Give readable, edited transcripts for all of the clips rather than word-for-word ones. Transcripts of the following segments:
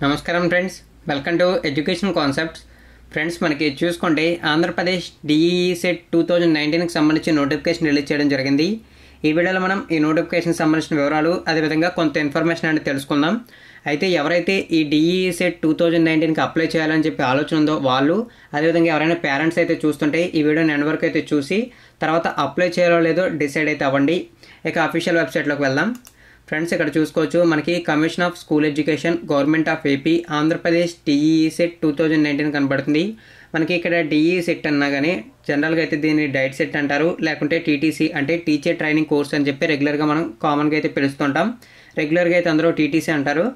నమస్కారం friends, welcome to education concepts. Friends, మనకి చూసుకుంటే ఆంధ్రప్రదేశ్ డిఈఈ సెట్ 2019కి సంబంధించి నోటిఫికేషన్ రిలీజ్ చేయడం జరిగింది. ఈ వీడియోలో మనం ఈ నోటిఫికేషన్ సంబంధించిన వివరాలు, అదేవిధంగా కొంత ఇన్ఫర్మేషన్ అనేది తెలుసుకుందాం. అయితే ఎవరైతే ఈ డిఈఈ సెట్ 2019కి అప్లై చేయాలని చెప్పి ఆలోచన ఉందో వాళ్ళు, అదేవిధంగా ఎవరైనా పేరెంట్స్ అయితే చూస్తుంటే ఈ వీడియోని ఎండ్ వరకు అయితే చూసి తర్వాత అప్లై చేయాలో లేదో డిసైడ్ అయితే అవ్వండి. ఇక అఫీషియల్ వెబ్సైట్లోకి వెళ్దాం. ఫ్రెండ్స్, ఇక్కడ చూసుకోవచ్చు, మనకి commission of school education, government of AP, Andhra Pradesh DEE set 2019 కనబడుతుంది. మనకి ఇక్కడ డిఈఈ సెట్ అన్నా కానీ జనరల్గా అయితే దీన్ని డైట్ సెట్ అంటారు, లేకుంటే టీటీసీ అంటే టీచర్ ట్రైనింగ్ కోర్స్ అని చెప్పి రెగ్యులర్గా మనం కామన్గా అయితే పిలుస్తుంటాం. రెగ్యులర్గా అయితే అందరూ టీటీసీ అంటారు.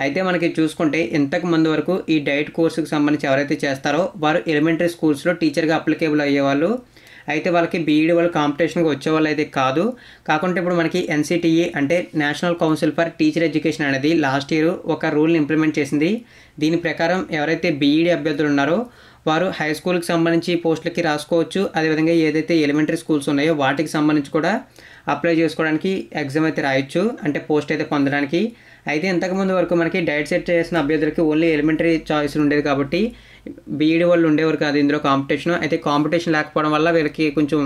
అయితే మనకి చూసుకుంటే ఇంతకు ముందు వరకు ఈ డైట్ కోర్సుకి సంబంధించి ఎవరైతే చేస్తారో వారు ఎలిమెంటరీ స్కూల్స్లో టీచర్గా అప్లికేబుల్ అయ్యేవాళ్ళు. అయితే వాళ్ళకి బీఈడీ వాళ్ళు కాంపిటీషన్కి వచ్చేవాళ్ళు అయితే కాదు. కాకుంటే ఇప్పుడు మనకి ఎన్సిటిఈ అంటే national council for teacher education అనేది లాస్ట్ ఇయర్ ఒక రూల్ని ఇంప్లిమెంట్ చేసింది. దీని ప్రకారం ఎవరైతే బీఈడీ అభ్యర్థులు ఉన్నారో వారు హై స్కూల్కి సంబంధించి పోస్టులకి రాసుకోవచ్చు. అదేవిధంగా ఏదైతే ఎలిమెంటరీ స్కూల్స్ ఉన్నాయో వాటికి సంబంధించి కూడా అప్లై చేసుకోవడానికి ఎగ్జామ్ అయితే రాయొచ్చు, అంటే పోస్ట్ అయితే పొందడానికి. అయితే ఇంతకుముందు వరకు మనకి డైట్ సెట్ చేసిన అభ్యర్థులకి ఓన్లీ ఎలిమెంటరీ చాయిస్లు ఉండేది కాబట్టి బీఈడీ వాళ్ళు ఉండేవారు కాదు ఇందులో కాంపిటీషన్. అయితే కాంపిటీషన్ లేకపోవడం వల్ల వీళ్ళకి కొంచెం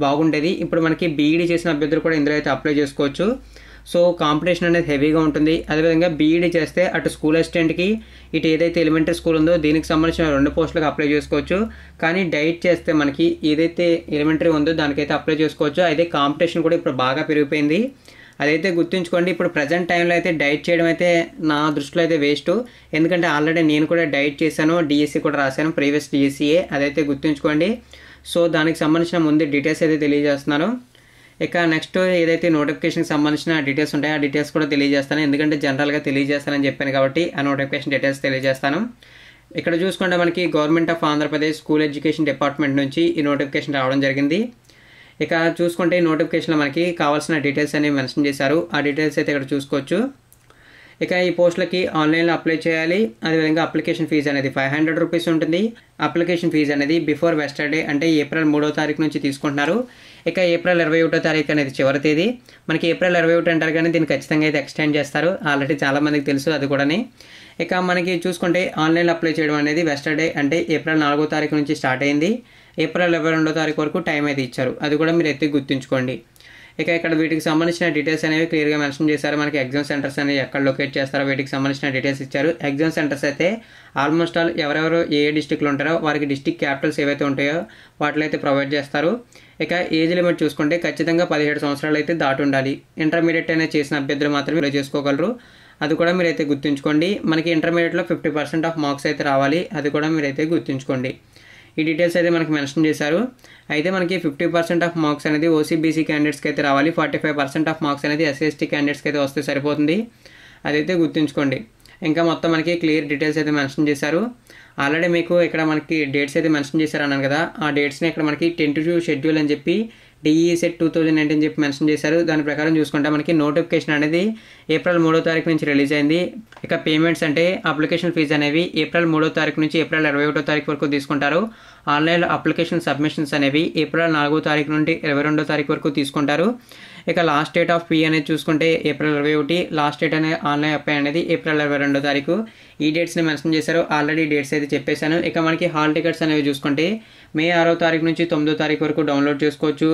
బాగుండేది. ఇప్పుడు మనకి బీఈడీ చేసిన అభ్యర్థులు కూడా ఇందులో అయితే అప్లై చేసుకోవచ్చు. సో కాంపిటీషన్ అనేది హెవీగా ఉంటుంది. అదేవిధంగా బీఈడీ చేస్తే అటు స్కూల్ అసిస్టెంట్కి, ఇటు ఏదైతే ఎలిమెంటరీ స్కూల్ ఉందో దీనికి సంబంధించిన 2 పోస్టులకు అప్లై చేసుకోవచ్చు. కానీ డైట్ చేస్తే మనకి ఏదైతే ఎలిమెంటరీ ఉందో దానికైతే అప్లై చేసుకోవచ్చు. అయితే కాంపిటీషన్ కూడా ఇప్పుడు బాగా పెరిగిపోయింది. అదైతే గుర్తుంచుకోండి. ఇప్పుడు ప్రజెంట్ టైంలో అయితే డైట్ చేయడం అయితే నా దృష్టిలో అయితే వేస్ట్. ఎందుకంటే ఆల్రెడీ నేను కూడా డైట్ చేశాను, డిఎస్సి కూడా రాశాను, ప్రీవియస్ డిఎస్సిఏ. అదైతే గుర్తుంచుకోండి. సో దానికి సంబంధించిన ముందు డీటెయిల్స్ అయితే తెలియజేస్తున్నాను. ఇక నెక్స్ట్ ఏదైతే నోటిఫికేషన్కి సంబంధించిన డీటెయిల్స్ ఉంటాయో ఆ డీటెయిల్స్ కూడా తెలియజేస్తాను. ఎందుకంటే జనరల్గా తెలియజేస్తానని చెప్పాను కాబట్టి ఆ నోటిఫికేషన్ డీటెయిల్స్ తెలియజేస్తాను. ఇక్కడ చూసుకుంటే మనకి government of Andhra Pradesh school education department నుంచి ఈ నోటిఫికేషన్ రావడం జరిగింది. ఇక చూసుకుంటే ఈ నోటిఫికేషన్లో మనకి కావాల్సిన డీటెయిల్స్ అనేవి మెన్షన్ చేశారు. ఆ డీటెయిల్స్ అయితే ఇక్కడ చూసుకోవచ్చు. ఇక ఈ పోస్టులకి ఆన్లైన్లో అప్లై చేయాలి. అదేవిధంగా అప్లికేషన్ ఫీజు అనేది 500 రూపీస్ ఉంటుంది. అప్లికేషన్ ఫీజు అనేది బిఫోర్ వెస్టర్డే అంటే ఏప్రిల్ 3వ తారీఖు నుంచి తీసుకుంటున్నారు. ఇక ఏప్రిల్ 21వ తారీఖు అనేది చివరి తేదీ. మనకి ఏప్రిల్ 21 అంటారు కానీ దీన్ని ఖచ్చితంగా అయితే ఎక్స్టెండ్ చేస్తారు. ఆల్రెడీ చాలామందికి తెలుసు అది కూడాని. ఇక మనకి చూసుకుంటే ఆన్లైన్లో అప్లై చేయడం అనేది వెస్టర్డే అంటే ఏప్రిల్ 4వ తారీఖు నుంచి స్టార్ట్ అయింది. ఏప్రిల్ 22వ తారీఖు వరకు టైం అయితే ఇచ్చారు. అది కూడా మీరు అయితే గుర్తుంచుకోండి. ఇక ఇక్కడ వీటికి సంబంధించిన డీటెయిల్స్ అనేవి క్లియర్గా మెన్షన్ చేశారు. మనకి ఎగ్జామ్ సెంటర్స్ అనేవి ఎక్కడ లొకేట్ చేస్తారో వీటికి సంబంధించిన డీటెయిల్స్ ఇచ్చారు. ఎగ్జామ్ సెంటర్స్ అయితే ఆల్మోస్ట్ ఆల్ ఎవరెవరు ఏ డిస్టిక్లో ఉంటారో వారికి డిస్టిక్ క్యాపిటల్స్ ఏవైతే ఉంటాయో వాటిలో అయితే ప్రొవైడ్ చేస్తారు. ఇక ఏజ్ లిమిట్ చూసుకుంటే ఖచ్చితంగా 17 సంవత్సరాలు అయితే దాటి ఉండాలి. ఇంటర్మీడియట్ అనేది చేసిన అభ్యర్థులు మాత్రమే అప్లై చేసుకోగలరు. అది కూడా మీరైతే గుర్తుంచుకోండి. మనకి ఇంటర్మీడియట్లో 50% ఆఫ్ మార్క్స్ అయితే రావాలి. అది కూడా మీరైతే గుర్తుంచుకోండి. ఈ డీటెయిల్స్ అయితే మనకి మెన్షన్ చేశారు. అయితే మనకి 50% ఆఫ్ మార్క్స్ అనేది ఓసీబీసీ క్యాండిడేట్స్కి అయితే రావాలి. 45% ఆఫ్ మార్క్స్ అనేది ఎస్సీ/ఎస్టీ క్యాండిడేట్స్కి అయితే వస్తే సరిపోతుంది. అదైతే గుర్తుంచుకోండి. ఇంకా మొత్తం మనకి క్లియర్ డీటెయిల్స్ అయితే మెన్షన్ చేశారు. ఆల్రెడీ మీకు ఇక్కడ మనకి డేట్స్ అయితే మెన్షన్ చేశారు అన్నాను కదా, ఆ డేట్స్ని ఇక్కడ మనకి టెంటేటివ్ షెడ్యూల్ అని చెప్పి డిఈఈ సెట్ 2019 చెప్పి మెన్షన్ చేశారు. దాని ప్రకారం చూసుకుంటే మనకి నోటిఫికేషన్ అనేది ఏప్రిల్ 3వ తారీఖు నుంచి రిలీజ్ అయింది. ఇక పేమెంట్స్ అంటే అప్లికేషన్ ఫీజు అనేవి ఏప్రిల్ 3వ తారీఖు నుంచి ఏప్రిల్ 21వ తారీఖు వరకు తీసుకుంటారు. ఆన్లైన్ అప్లికేషన్ సబ్మిషన్స్ అనేవి ఏప్రిల్ 4వ తారీఖు నుండి 22వ తారీఖు వరకు తీసుకుంటారు. ఇక లాస్ట్ డేట్ ఆఫ్ ఫీ అనేది చూసుకుంటే ఏప్రిల్ 21, లాస్ట్ డేట్ అనేది ఆన్లైన్ అప్లై అనేది ఏప్రిల్ 22వ తారీఖు. ఈ డేట్స్ని మెన్షన్ చేశారు. ఆల్రెడీ డేట్స్ అయితే చెప్పేశాను. ఇక మనకి హాల్ టికెట్స్ అనేవి చూసుకుంటే మే 6వ తారీఖు నుంచి 9వ తారీఖు వరకు డౌన్లోడ్ చేసుకోవచ్చు.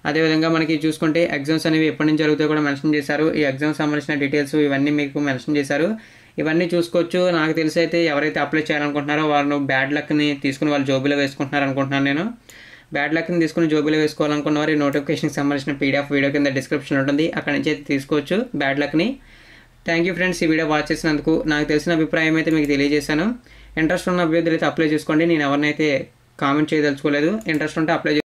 అదేవిధంగా మనకి చూసుకుంటే ఎగ్జామ్స్ అనేవి ఎప్పటి నుంచి జరుగుతాయో కూడా మెన్షన్ చేశారు. ఈ ఎగ్జామ్స్ సంబంధించిన డీటెయిల్స్ ఇవన్నీ మీకు మెన్షన్ చేశారు. ఇవన్నీ చూసుకోవచ్చు. నాకు తెలిసి అయితే ఎవరైతే అప్లై చేయాలనుకుంటున్నారో వాళ్ళు బ్యాడ్ లక్ని తీసుకుని వాళ్ళు జోబీలో వేసుకుంటున్నారు అనుకుంటున్నాను నేను. బ్యాడ్ లక్ని తీసుకుని జోబీలో వేసుకోవాలనుకున్న వారు ఈ నోటిఫికేషన్కి సంబంధించిన పీడిఎఫ్ వీడియో కింద డిస్క్రిప్షన్ ఉంటుంది, అక్కడ నుంచి అయితే తీసుకోవచ్చు బ్యాడ్ లక్ని. థ్యాంక్ యూ ఫ్రెండ్స్, ఈ వీడియో వాచ్ చేసినందుకు. నాకు తెలిసిన అభిప్రాయం అయితే మీకు తెలియజేశాను. ఇంట్రెస్ట్ ఉన్న అభ్యర్థులు అయితే అప్లై చేసుకోండి. నేను ఎవరినైతే కామెంట్ చేయదలుచుకోలేదు. ఇంట్రెస్ట్ ఉంటే అప్లై